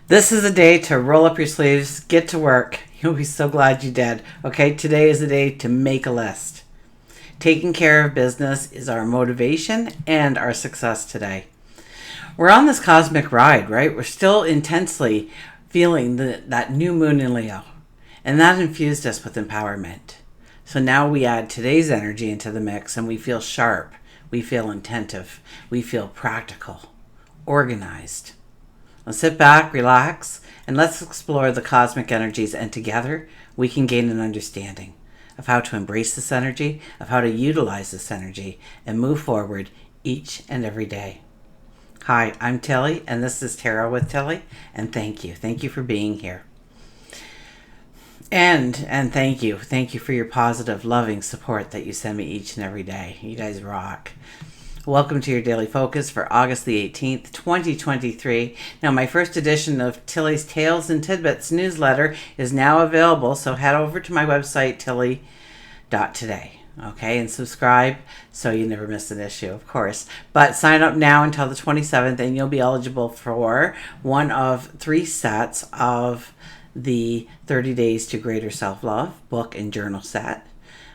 This is a day to roll up your sleeves, get to work. You'll be so glad you did. Okay, today is the day to make a list. Taking care of business is our motivation and our success today. We're on this cosmic ride, right? We're still intensely feeling that new moon in Leo, and that infused us with empowerment. So now we add today's energy into the mix and we feel sharp, we feel attentive, we feel practical, organized. Now sit back, relax, and let's explore the cosmic energies, and together we can gain an understanding of how to embrace this energy, of how to utilize this energy, and move forward each and every day. Hi, I'm Tilly, and this is Tarot with Tilly, and thank you. Thank you for being here. And thank you. Thank you for your positive, loving support that you send me each and every day. You guys rock. Welcome to your daily focus for August the 18th, 2023. Now, my first edition of Tilly's Tales and Tidbits newsletter is now available, so head over to my website, tilly.today. Okay, and subscribe so you never miss an issue, of course. But sign up now until the 27th, and you'll be eligible for one of 3 sets of the 30 Days to Greater Self-Love book and journal set.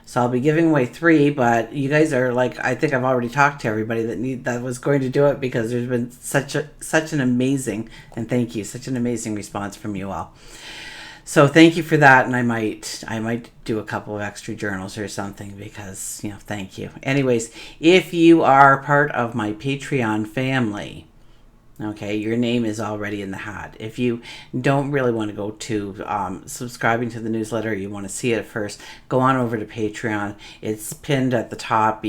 So I'll be giving away 3, but you guys are like, I think I've already talked to everybody that was going to do it, because there's been such an amazing, and thank you, such an amazing response from you all. So thank you for that, and I might do a couple of extra journals or something, because, thank you. Anyways, if you are part of my Patreon family, okay, your name is already in the hat. If you don't really want to go to subscribing to the newsletter, you want to see it first, go on over to Patreon. It's pinned at the top.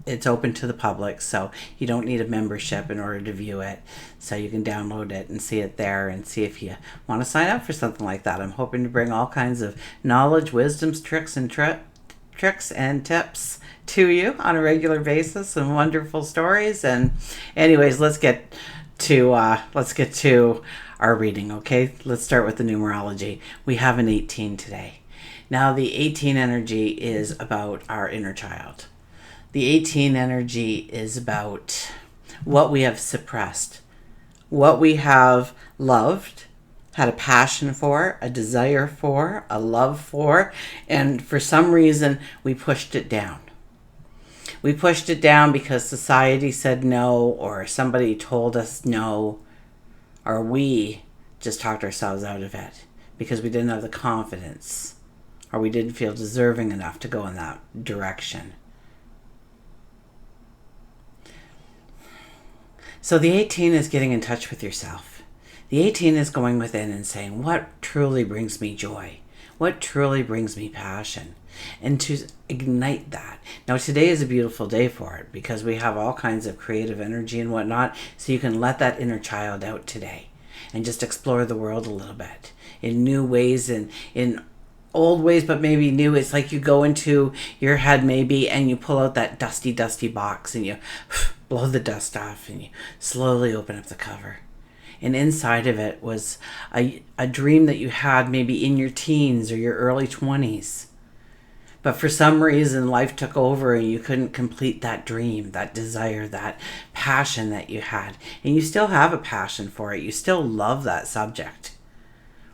It's open to the public, so you don't need a membership in order to view it. So you can download it and see it there, and see if you want to sign up for something like that. I'm hoping to bring all kinds of knowledge, wisdoms, tricks and tips to you on a regular basis, and wonderful stories. And anyways, let's get to our reading. Okay, let's start with the numerology. We have an 18 today. Now, the 18 energy is about our inner child. The 18 energy is about what we have suppressed, what we have loved, had a passion for, a desire for, a love for, and for some reason we pushed it down. We pushed it down because society said no, or somebody told us no, or we just talked ourselves out of it because we didn't have the confidence, or we didn't feel deserving enough to go in that direction. So the 18 is getting in touch with yourself. The 18 is going within and saying, what truly brings me joy? What truly brings me passion? And to ignite that. Now, today is a beautiful day for it, because we have all kinds of creative energy and whatnot, so you can let that inner child out today and just explore the world a little bit in new ways, and in old ways, but maybe new. It's like you go into your head maybe and you pull out that dusty box and you blow the dust off and you slowly open up the cover. And inside of it was a dream that you had maybe in your teens or your early 20s. But for some reason, life took over and you couldn't complete that dream, that desire, that passion that you had. And you still have a passion for it. You still love that subject,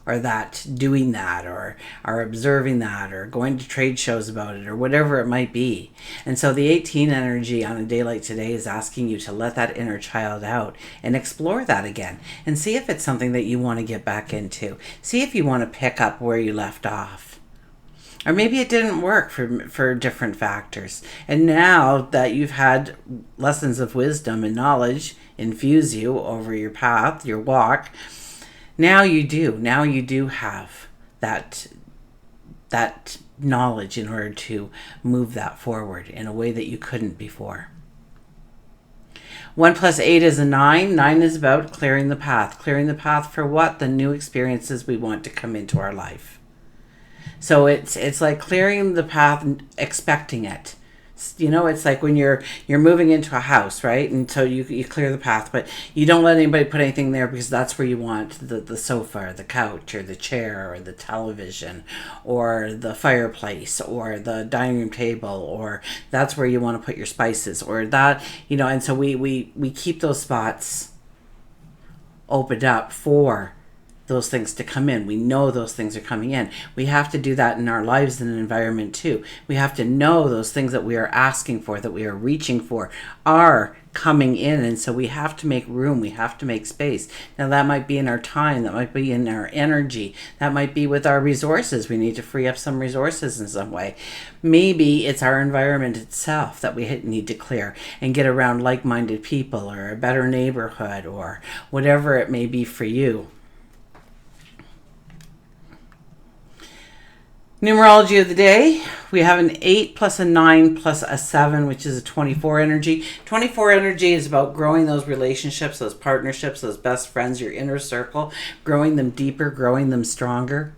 or that doing that, or observing that, or going to trade shows about it, or whatever it might be. And so the 18 energy on a day like today is asking you to let that inner child out and explore that again, and see if it's something that you want to get back into. See if you want to pick up where you left off. Or maybe it didn't work for different factors. And now that you've had lessons of wisdom and knowledge infuse you over your path, your walk, now you do have that knowledge in order to move that forward in a way that you couldn't before. 1 + 8 is a 9. 9 is about clearing the path. Clearing the path for what? The new experiences we want to come into our life. So it's like clearing the path, expecting it. It's like when you're moving into a house, right? And so you clear the path, but you don't let anybody put anything there, because that's where you want the sofa, or the couch, or the chair, or the television, or the fireplace, or the dining room table, or that's where you want to put your spices, or that, and so we keep those spots opened up for those things to come in. We know those things are coming in. We have to do that in our lives and environment too. We have to know those things that we are asking for, that we are reaching for, are coming in. And so we have to make room. We have to make space. Now that might be in our time. That might be in our energy. That might be with our resources. We need to free up some resources in some way. Maybe it's our environment itself that we need to clear and get around like-minded people, or a better neighborhood, or whatever it may be for you. Numerology of the day, we have an 8 plus a 9 plus a 7, which is a 24 energy. 24 energy is about growing those relationships, those partnerships, those best friends, your inner circle, growing them deeper, growing them stronger.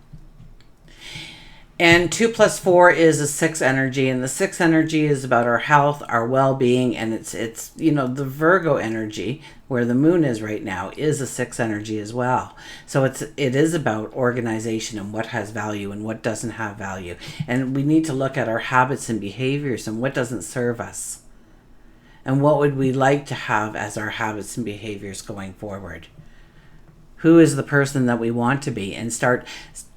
And 2 plus 4 is a 6 energy, and the 6 energy is about our health, our well-being, and it's the Virgo energy, where the moon is right now, is a 6 energy as well. So it is about organization and what has value and what doesn't have value. And we need to look at our habits and behaviors and what doesn't serve us. And what would we like to have as our habits and behaviors going forward? Who is the person that we want to be? And start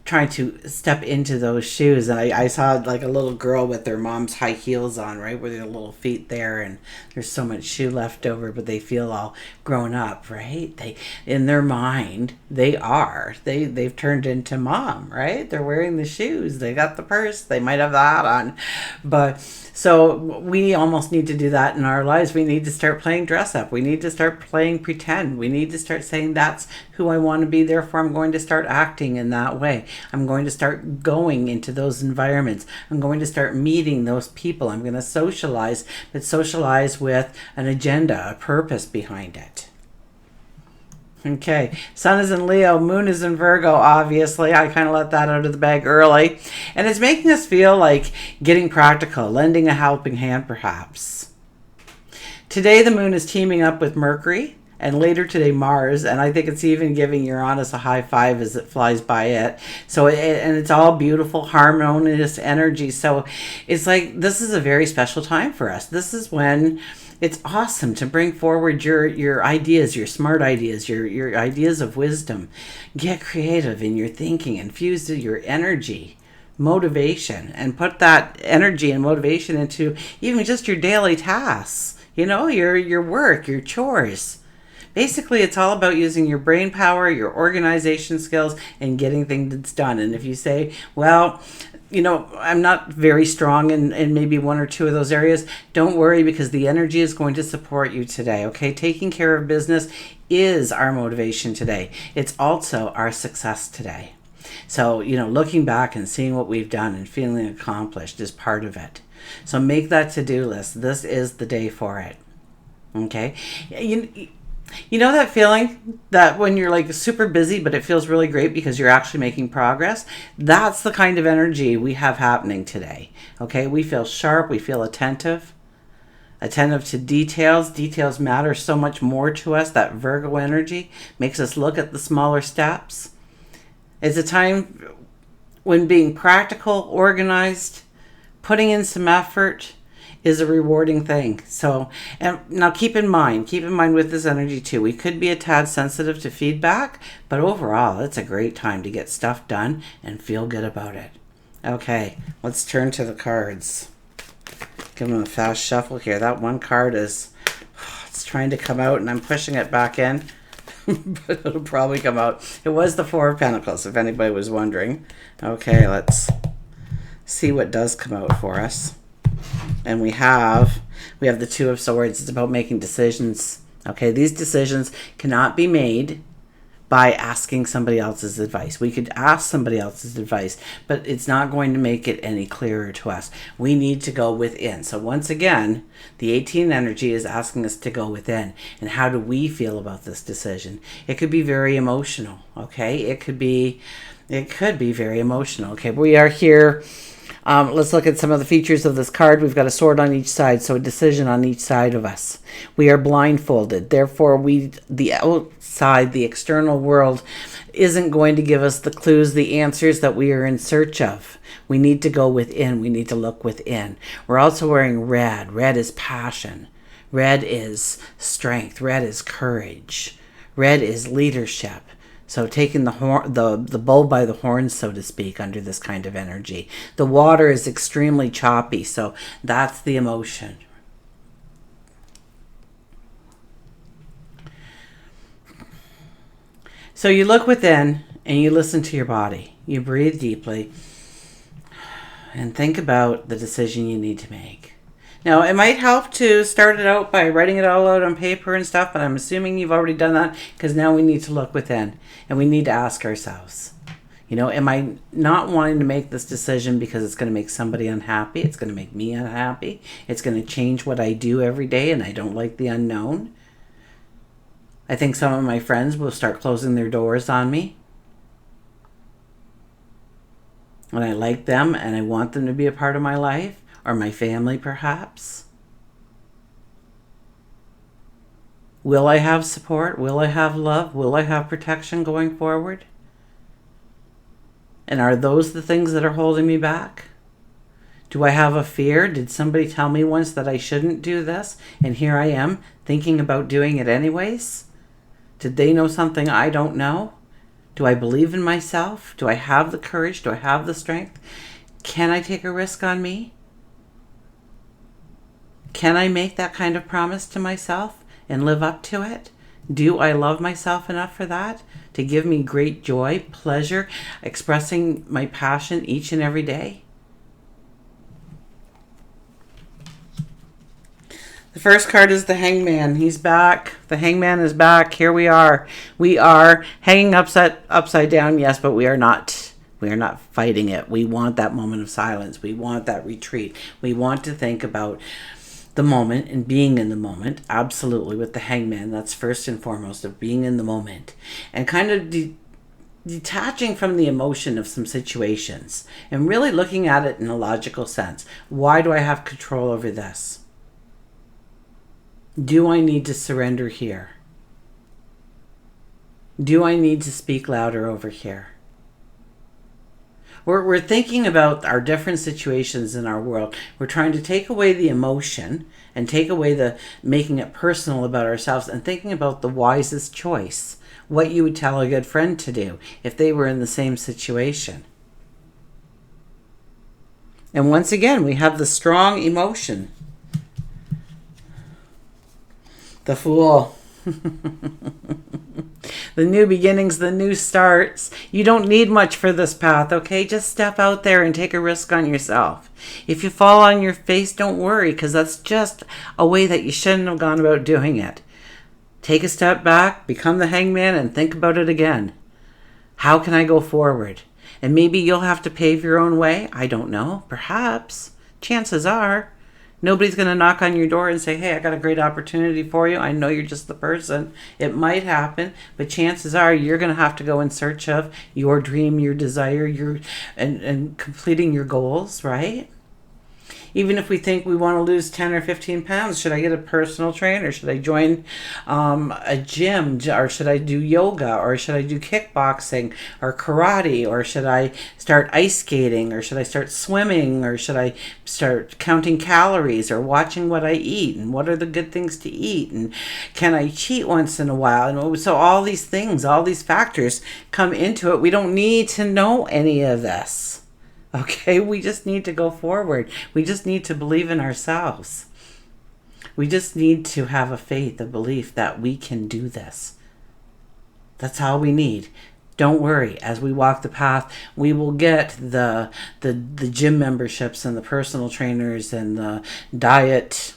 trying to step into those shoes. And I saw like a little girl with their mom's high heels on, right, with their little feet there, and there's so much shoe left over, but they feel all grown up, right? They, in their mind, they've turned into mom, right? They're wearing the shoes, they got the purse, they might have the hat on. But so we almost need to do that in our lives. We need to start playing dress up. We need to start playing pretend. We need to start saying, that's who I want to be, therefore I'm going to start acting in that way. I'm going to start going into those environments. I'm going to start meeting those people. I'm going to socialize, but socialize with an agenda, a purpose behind it. Okay, Sun is in Leo, Moon is in Virgo, obviously. I kind of let that out of the bag early. And it's making us feel like getting practical, lending a helping hand perhaps. Today the Moon is teaming up with Mercury, and later today Mars, and I think it's even giving Uranus a high five as it flies by it. So and it's all beautiful, harmonious energy. So it's like, this is a very special time for us. This is when it's awesome to bring forward your ideas, your smart ideas, your ideas of wisdom. Get creative in your thinking, infuse your energy, motivation, and put that energy and motivation into even just your daily tasks, your work, your chores. Basically, it's all about using your brain power, your organization skills, and getting things done. And if you say, well, I'm not very strong in maybe one or two of those areas, don't worry, because the energy is going to support you today, okay? Taking care of business is our motivation today. It's also our success today. So, looking back and seeing what we've done and feeling accomplished is part of it. So make that to-do list. This is the day for it, okay? You know that feeling that when you're like super busy, but it feels really great because you're actually making progress? That's the kind of energy we have happening today. Okay, we feel sharp, we feel attentive to details. Details matter so much more to us. That Virgo energy makes us look at the smaller steps. It's a time when being practical, organized, putting in some effort is a rewarding thing. So, and now keep in mind with this energy too, we could be a tad sensitive to feedback, but overall, it's a great time to get stuff done and feel good about it. Okay, let's turn to the cards. Give them a fast shuffle here. That one card it's trying to come out, and I'm pushing it back in, but it'll probably come out. It was the Four of Pentacles, if anybody was wondering. Okay, let's see what does come out for us. And we have the Two of Swords. It's about making decisions. Okay, these decisions cannot be made by asking somebody else's advice. We could ask somebody else's advice, but it's not going to make it any clearer to us. We need to go within. So once again, the 18 energy is asking us to go within. And how do we feel about this decision? It could be very emotional, okay? It could be very emotional, okay? We are here. Let's look at some of the features of this card. We've got a sword on each side, so a decision on each side of us. We are blindfolded. Therefore, the outside, the external world, isn't going to give us the clues, the answers that we are in search of. We need to go within. We need to look within. We're also wearing red. Red is passion. Red is strength. Red is courage. Red is leadership. So taking the bull by the horns, so to speak, under this kind of energy. The water is extremely choppy, so that's the emotion. So you look within and you listen to your body. You breathe deeply and think about the decision you need to make. Now, it might help to start it out by writing it all out on paper and stuff, but I'm assuming you've already done that, because now we need to look within and we need to ask ourselves, am I not wanting to make this decision because it's going to make somebody unhappy? It's going to make me unhappy. It's going to change what I do every day, and I don't like the unknown. I think some of my friends will start closing their doors on me. And I like them and I want them to be a part of my life, or my family perhaps. Will I have support? Will I have love? Will I have protection going forward? And are those the things that are holding me back? Do I have a fear? Did somebody tell me once that I shouldn't do this? And here I am thinking about doing it anyways? Did they know something I don't know? Do I believe in myself? Do I have the courage? Do I have the strength? Can I take a risk on me? Can I make that kind of promise to myself and live up to it? Do I love myself enough for that? To give me great joy, pleasure, expressing my passion each and every day? The first card is the Hangman. He's back. The Hangman is back. Here we are. We are hanging upside down, yes, but we are not fighting it. We want that moment of silence. We want that retreat. We want to think about the moment and being in the moment. Absolutely, with the Hangman. That's first and foremost, of being in the moment. And kind of detaching from the emotion of some situations. And really looking at it in a logical sense. Why do I have control over this? Do I need to surrender here? Do I need to speak louder over here? We're thinking about our different situations in our world. We're trying to take away the emotion and take away the making it personal about ourselves, and thinking about the wisest choice. What you would tell a good friend to do if they were in the same situation. And once again, we have the strong emotion. The Fool. The new beginnings, the new starts. You don't need much for this path, okay? Just step out there and take a risk on yourself. If you fall on your face, don't worry, because that's just a way that you shouldn't have gone about doing it. Take a step back, become the Hangman, and think about it again. How can I go forward? And maybe you'll have to pave your own way. I don't know. Perhaps. Chances are. Nobody's going to knock on your door and say, hey, I got a great opportunity for you. I know you're just the person. It might happen, but chances are you're going to have to go in search of your dream, your desire, and completing your goals, right? Even if we think we want to lose 10 or 15 pounds, should I get a personal trainer? Should I join a gym? Or should I do yoga? Or should I do kickboxing or karate? Or should I start ice skating? Or should I start swimming? Or should I start counting calories or watching what I eat? And what are the good things to eat? And can I cheat once in a while? And so all these things, all these factors come into it. We don't need to know any of this. Okay, we just need to go forward. We just need to believe in ourselves. We just need to have a faith, a belief that we can do this. That's all we need. Don't worry. As we walk the path, we will get the gym memberships and the personal trainers and the diet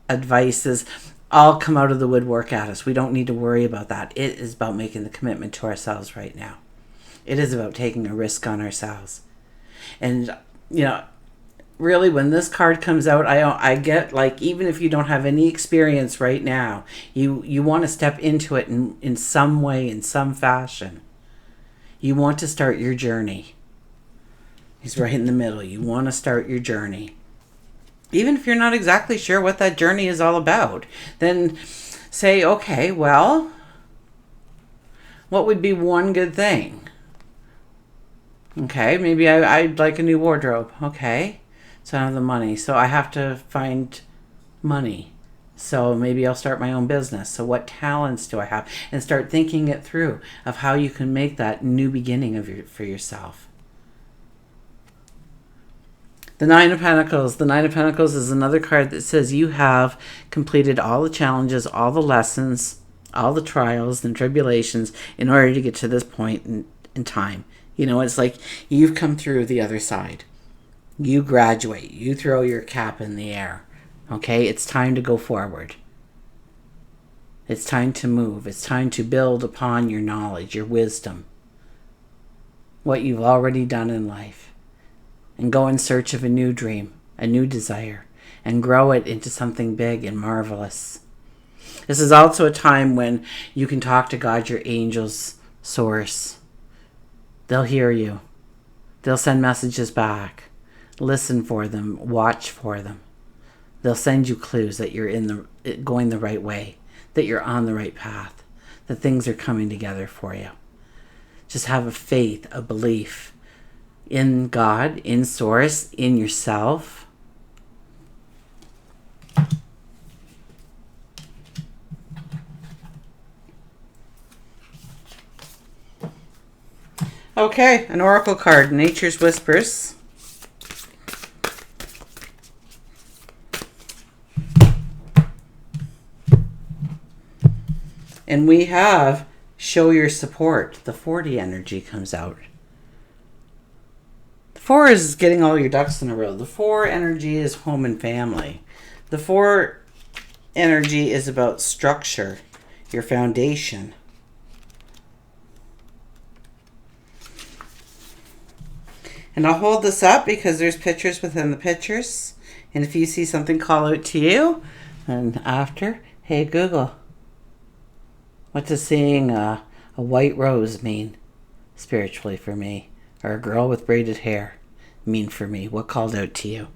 advices all come out of the woodwork at us. We don't need to worry about that. It is about making the commitment to ourselves right now. It is about taking a risk on ourselves. And, really when this card comes out, I get, like, even if you don't have any experience right now, you want to step into it in some way, in some fashion. You want to start your journey. He's right in the middle. You want to start your journey. Even if you're not exactly sure what that journey is all about, then say, okay, well, what would be one good thing? Okay, maybe I'd like a new wardrobe. Okay, so I don't have the money. So I have to find money. So maybe I'll start my own business. So what talents do I have? And start thinking it through of how you can make that new beginning for yourself. The Nine of Pentacles. The Nine of Pentacles is another card that says you have completed all the challenges, all the lessons, all the trials and tribulations in order to get to this point in time. You know, it's like you've come through the other side. You graduate. You throw your cap in the air. Okay? It's time to go forward. It's time to move. It's time to build upon your knowledge, your wisdom, what you've already done in life, and go in search of a new dream, a new desire, and grow it into something big and marvelous. This is also a time when you can talk to God, your angels, source. They'll hear you. They'll send messages back. Listen for them. Watch for them. They'll send you clues that you're going the right way, that you're on the right path, that things are coming together for you. Just have a faith, a belief in God, in source, in yourself. Okay, an oracle card, Nature's Whispers. And we have show your support. The 40 energy comes out. The 4 is getting all your ducks in a row. The 4 energy is home and family. The 4 energy is about structure, your foundation. And I'll hold this up because there's pictures within the pictures. And if you see something, call out to you. And after, hey Google, what does seeing a white rose mean spiritually for me? Or a girl with braided hair mean for me? What called out to you?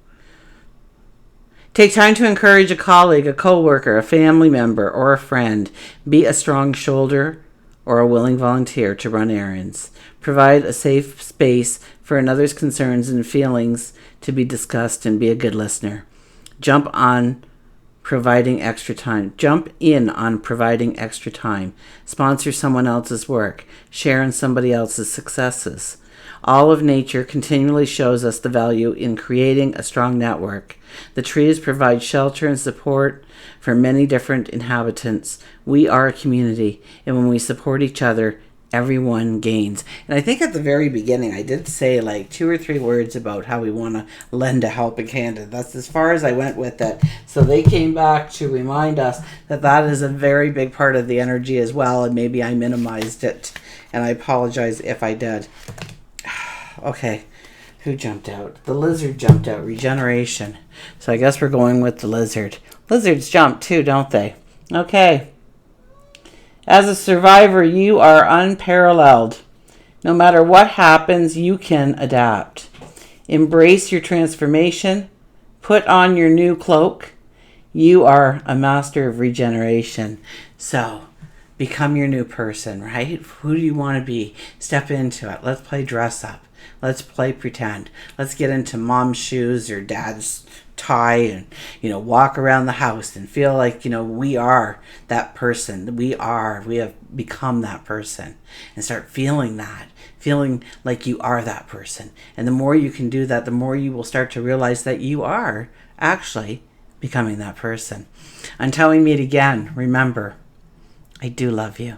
Take time to encourage a colleague, a coworker, a family member, or a friend. Be a strong shoulder or a willing volunteer to run errands. Provide a safe space for another's concerns and feelings to be discussed, and be a good listener. Jump in on providing extra time. Sponsor someone else's work. Share in somebody else's successes. All of nature continually shows us the value in creating a strong network. The trees provide shelter and support for many different inhabitants. We are a community, and when we support each other, everyone gains. And I think at the very beginning I did say like 2 or 3 words about how we want to lend a helping hand. That's as far as I went with it. So they came back to remind us that that is a very big part of the energy as well, and maybe I minimized it, and I apologize if I did. Okay, who jumped out? The lizard jumped out. Regeneration. So I guess we're going with the lizard. Lizards jump too, don't they? Okay. As a survivor, you are unparalleled. No matter what happens, you can adapt. Embrace your transformation. Put on your new cloak. You are a master of regeneration. So, become your new person, right? Who do you want to be? Step into it. Let's play dress up. Let's play pretend. Let's get into mom's shoes or dad's tie and, walk around the house and feel like, we are that person. We have become that person, and start feeling like you are that person. And the more you can do that, the more you will start to realize that you are actually becoming that person. Until we meet again, remember, I do love you.